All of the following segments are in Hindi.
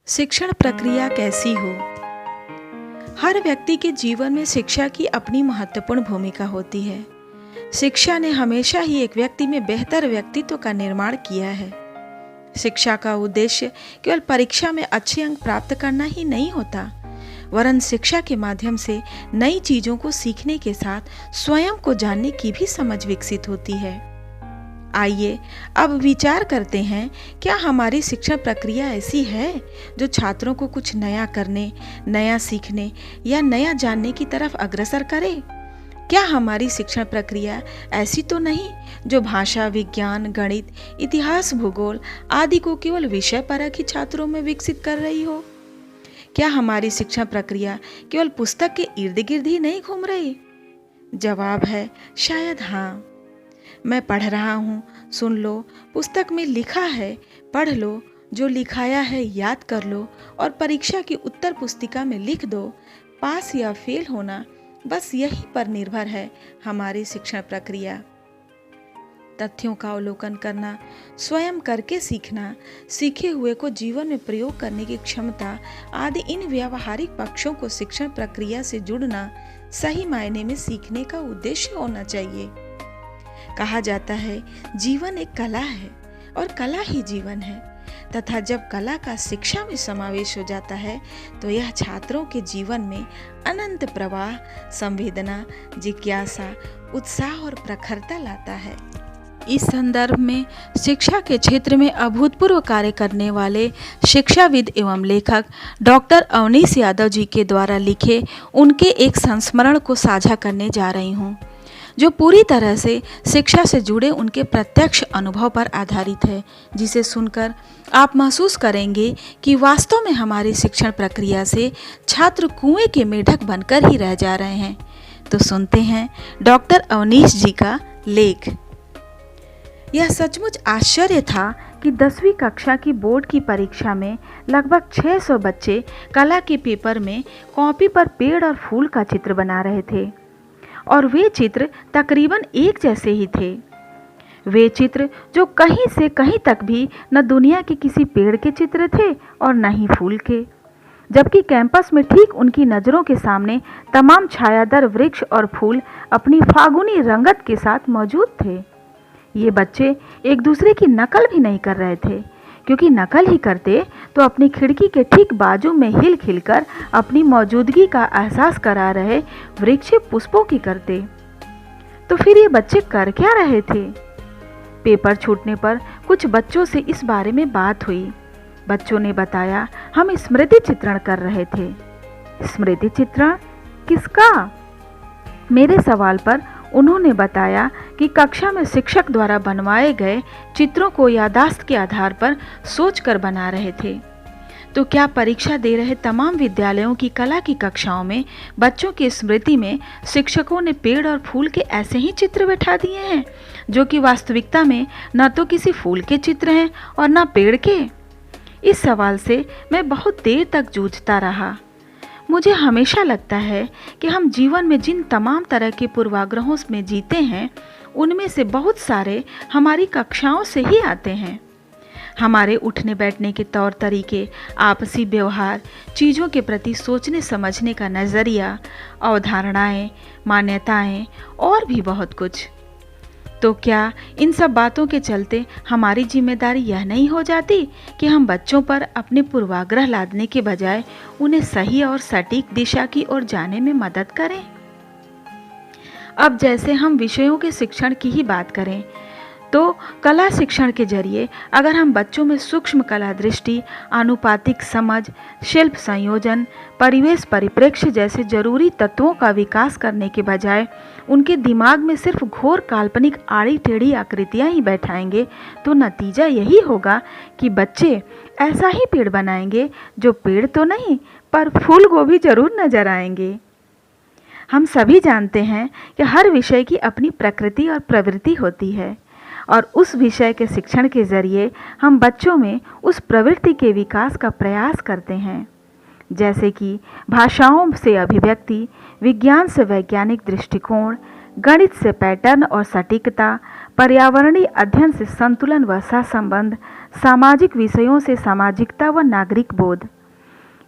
शिक्षण प्रक्रिया कैसी हो? हर व्यक्ति के जीवन में शिक्षा की अपनी महत्वपूर्ण भूमिका होती है। शिक्षा ने हमेशा ही एक व्यक्ति में बेहतर व्यक्तित्व का निर्माण किया है। शिक्षा का उद्देश्य केवल परीक्षा में अच्छे अंक प्राप्त करना ही नहीं होता, वरन शिक्षा के माध्यम से नई चीजों को सीखने के साथ स्वयं को जानने की भी समझ विकसित होती है। आइए अब विचार करते हैं, क्या हमारी शिक्षण प्रक्रिया ऐसी है जो छात्रों को कुछ नया करने, नया सीखने या नया जानने की तरफ अग्रसर करे? क्या हमारी शिक्षण प्रक्रिया ऐसी तो नहीं जो भाषा, विज्ञान, गणित, इतिहास, भूगोल आदि को केवल विषय परक ही छात्रों में विकसित कर रही हो? क्या हमारी शिक्षण प्रक्रिया केवल पुस्तक के इर्द गिर्द ही नहीं घूम रही? जवाब है शायद हाँ। मैं पढ़ रहा हूँ, सुन लो, पुस्तक में लिखा है पढ़ लो, जो लिखाया है याद कर लो और परीक्षा की उत्तर पुस्तिका में लिख दो। पास या फेल होना बस यही पर निर्भर है हमारी शिक्षण प्रक्रिया। तथ्यों का अवलोकन करना, स्वयं करके सीखना, सीखे हुए को जीवन में प्रयोग करने की क्षमता आदि इन व्यावहारिक पक्षों को शिक्षण प्रक्रिया से जुड़ना सही मायने में सीखने का उद्देश्य होना चाहिए। कहा जाता है जीवन एक कला है और कला ही जीवन है, तथा जब कला का शिक्षा में समावेश हो जाता है तो यह छात्रों के जीवन में अनंत प्रवाह, संवेदना, जिज्ञासा, उत्साह और प्रखरता लाता है। इस संदर्भ में शिक्षा के क्षेत्र में अभूतपूर्व कार्य करने वाले शिक्षाविद एवं लेखक डॉक्टर अवनीश यादव जी के द्वारा लिखे उनके एक संस्मरण को साझा करने जा रही हूँ, जो पूरी तरह से शिक्षा से जुड़े उनके प्रत्यक्ष अनुभव पर आधारित है, जिसे सुनकर आप महसूस करेंगे कि वास्तव में हमारी शिक्षण प्रक्रिया से छात्र कुएं के मेढक बनकर ही रह जा रहे हैं। तो सुनते हैं डॉक्टर अवनीश जी का लेख। यह सचमुच आश्चर्य था कि 10वीं कक्षा की बोर्ड की परीक्षा में लगभग 600 बच्चे कला के पेपर में कॉपी पर पेड़ और फूल का चित्र बना रहे थे, और वे चित्र तकरीबन एक जैसे ही थे। वे चित्र जो कहीं से कहीं तक भी न दुनिया के किसी पेड़ के चित्र थे और न ही फूल के, जबकि कैंपस में ठीक उनकी नज़रों के सामने तमाम छायादार वृक्ष और फूल अपनी फागुनी रंगत के साथ मौजूद थे। ये बच्चे एक दूसरे की नकल भी नहीं कर रहे थे, क्योंकि नकल ही करते तो अपनी खिड़की के ठीक बाजू में हिल खिलकर अपनी मौजूदगी का एहसास करा रहे वृक्ष पुष्पों की करते। तो फिर ये बच्चे कर क्या रहे थे? पेपर छूटने पर कुछ बच्चों से इस बारे में बात हुई। बच्चों ने बताया, हम स्मृति चित्रण कर रहे थे। स्मृति चित्रण किसका? मेरे सवाल पर उन्होंने बताया कि कक्षा में शिक्षक द्वारा बनवाए गए चित्रों को याददाश्त के आधार पर सोचकर बना रहे थे। तो क्या परीक्षा दे रहे तमाम विद्यालयों की कला की कक्षाओं में बच्चों की स्मृति में शिक्षकों ने पेड़ और फूल के ऐसे ही चित्र बैठा दिए हैं, जो कि वास्तविकता में न तो किसी फूल के चित्र हैं और न पेड़ के? इस सवाल से मैं बहुत देर तक जूझता रहा। मुझे हमेशा लगता है कि हम जीवन में जिन तमाम तरह के पूर्वाग्रहों में जीते हैं, उनमें से बहुत सारे हमारी कक्षाओं से ही आते हैं। हमारे उठने बैठने के तौर तरीके, आपसी व्यवहार, चीज़ों के प्रति सोचने समझने का नज़रिया, अवधारणाएं, मान्यताएं और भी बहुत कुछ। तो क्या इन सब बातों के चलते हमारी जिम्मेदारी यह नहीं हो जाती कि हम बच्चों पर अपने पूर्वाग्रह लादने के बजाय उन्हें सही और सटीक दिशा की ओर जाने में मदद करें? अब जैसे हम विषयों के शिक्षण की ही बात करें, तो कला शिक्षण के जरिए अगर हम बच्चों में सूक्ष्म कला दृष्टि, आनुपातिक समझ, शिल्प संयोजन, परिवेश परिप्रेक्ष्य जैसे जरूरी तत्वों का विकास करने के बजाय उनके दिमाग में सिर्फ घोर काल्पनिक आड़ी टेढ़ी आकृतियां ही बैठाएंगे, तो नतीजा यही होगा कि बच्चे ऐसा ही पेड़ बनाएंगे जो पेड़ तो नहीं पर फूल गोभी जरूर नजर आएंगे। हम सभी जानते हैं कि हर विषय की अपनी प्रकृति और प्रवृत्ति होती है, और उस विषय के शिक्षण के जरिए हम बच्चों में उस प्रवृत्ति के विकास का प्रयास करते हैं, जैसे कि भाषाओं से अभिव्यक्ति, विज्ञान से वैज्ञानिक दृष्टिकोण, गणित से पैटर्न और सटीकता, पर्यावरणीय अध्ययन से संतुलन व सहसंबंध, सामाजिक विषयों से सामाजिकता व नागरिक बोध।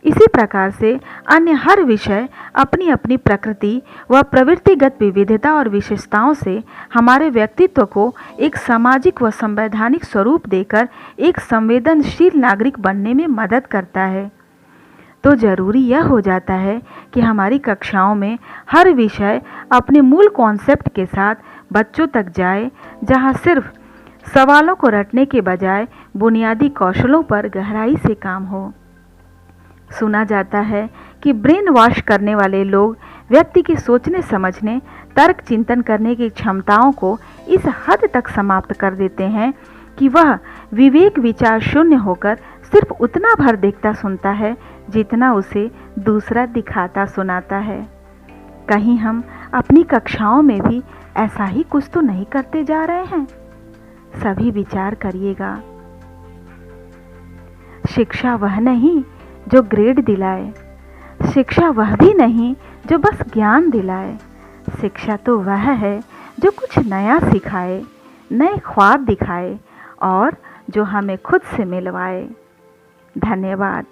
इसी प्रकार से अन्य हर विषय अपनी अपनी प्रकृति व प्रवृत्तिगत विविधता और विशेषताओं से हमारे व्यक्तित्व को एक सामाजिक व संवैधानिक स्वरूप देकर एक संवेदनशील नागरिक बनने में मदद करता है। तो जरूरी यह हो जाता है कि हमारी कक्षाओं में हर विषय अपने मूल कॉन्सेप्ट के साथ बच्चों तक जाए, जहां सिर्फ सवालों को रटने के बजाय बुनियादी कौशलों पर गहराई से काम हो। सुना जाता है कि ब्रेन वॉश करने वाले लोग व्यक्ति की सोचने समझने, तर्क चिंतन करने की क्षमताओं को इस हद तक समाप्त कर देते हैं कि वह विवेक विचार शून्य होकर सिर्फ उतना भर देखता सुनता है जितना उसे दूसरा दिखाता सुनाता है। कहीं हम अपनी कक्षाओं में भी ऐसा ही कुछ तो नहीं करते जा रहे हैं? सभी विचार करिएगा। शिक्षा वह नहीं जो ग्रेड दिलाए, शिक्षा वह भी नहीं जो बस ज्ञान दिलाए। शिक्षा तो वह है जो कुछ नया सिखाए, नए ख्वाब दिखाए और जो हमें खुद से मिलवाए। धन्यवाद।